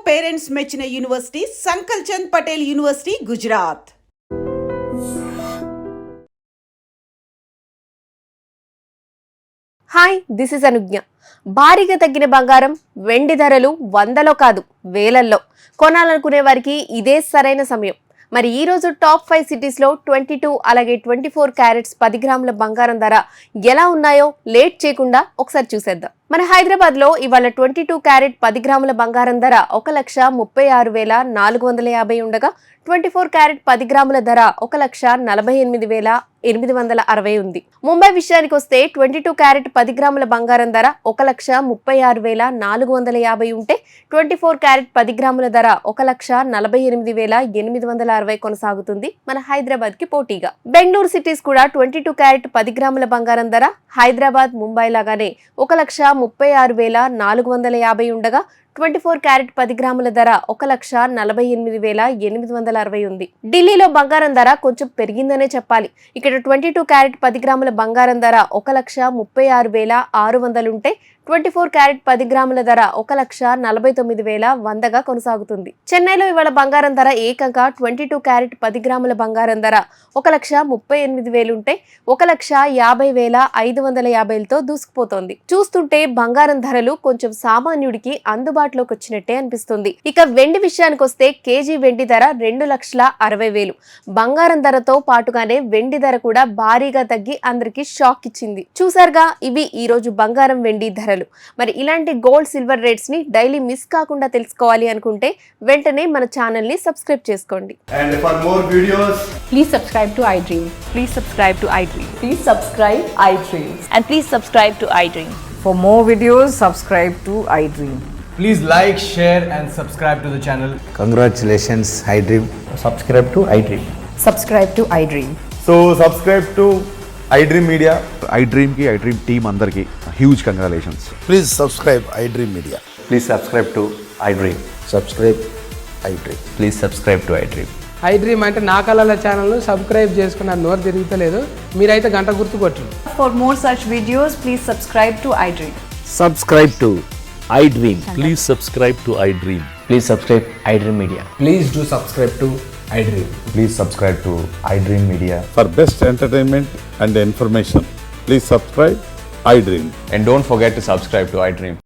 Parents మెచ్చిన university Sankalchand Patel university Gujarat. Hi, this is Anugna. భారీగా తగ్గిన బంగారం, వెండి ధరలు వందలో కాదు వేలల్లో. కొనాలనుకునే వారికి ఇదే సరైన సమయం. మరి ఈ రోజు టాప్ 5 సిటీస్లో 22 అలాగే 24 క్యారెట్స్ 10 గ్రాముల బంగారం ధర ఎలా ఉన్నాయో లేట్ చేయకుండా ఒకసారి చూసేద్దాం. మన హైదరాబాద్లో ఇవాళ 22 క్యారెట్ 10 గ్రాముల బంగారం ధర 1,36,450 ఉండగా 24 క్యారెట్ 10 గ్రాముల ధర 1,48,860 ఉంది. ముంబై విషయానికి వస్తే 22 క్యారెట్ 10 గ్రాముల బంగారం ధర 1,36,450 ఉంటే 24 క్యారెట్ 10 గ్రాముల ధర 1,48,860 కొనసాగుతుంది మన హైదరాబాద్ కి పోటీగా. బెంగళూరు సిటీస్ కూడా 22 క్యారెట్ 10 గ్రాముల బంగారం ధర హైదరాబాద్, ముంబై లాగానే 1,36,450 ఉండగా 24 క్యారెట్ 10 గ్రాముల ధర 1,48,860 ఉంది. ఢిల్లీలో బంగారం ధర కొంచెం పెరిగిందనే చెప్పాలి. ఇక్కడ 22 క్యారెట్ 10 గ్రాముల బంగారం ధర 1,36,600 ఉంటే 24 క్యారెట్ 10 గ్రాముల ధర 1,49,100గా కొనసాగుతుంది. చెన్నైలో ఇవాళ బంగారం ధర ఏకంగా 22 క్యారెట్ 10 గ్రాముల బంగారం ధర 1,38,000 ఉంటే 1,50,550తో దూసుకుపోతోంది. చూస్తుంటే బంగారం ధరలు కొంచెం సామాన్యుడికి అందుబాటులోకి వచ్చినట్టే అనిపిస్తుంది. ఇక వెండి విషయానికి వస్తే కేజీ వెండి ధర 2,60,000. బంగారం ధరతో పాటుగానే వెండి ధర కూడా భారీగా తగ్గి అందరికి షాక్ ఇచ్చింది. చూసారుగా, ఇవి ఈ రోజు బంగారం వెండి ధరలు. మరి ఇలాంటి గోల్డ్ సిల్వర్ రేట్స్ ని డైలీ మిస్ కాకుండా తెలుసుకోవాలి అనుకుంటే వెంటనే మన ఛానల్ ని సబ్స్క్రైబ్ చేసుకోండి. And for more videos, please subscribe to iDream. Please subscribe to iDream. Please subscribe iDream. And please subscribe to iDream. For more videos, subscribe to iDream. please like, share and subscribe to the channel. Congratulations, iDream. Subscribe to iDream. Subscribe to iDream. So subscribe to iDream Media. iDream team అందరికి huge congratulations. Please subscribe iDream Media. Please subscribe to iDream. Subscribe iDream. Please subscribe to iDream. iDream అంటే నా కళల ఛానల్ను subscribe చేసుకున్న నోరు తిరుగుతలేదు. మీరైతే గంట గుర్తు కొట్టండి. For more such videos, please subscribe to iDream. Subscribe to iDream. Please subscribe to iDream. Please subscribe iDream Media. Please do subscribe to iDream. Please subscribe to iDream Media. For best entertainment and information, please subscribe iDream. And don't forget to subscribe to iDream.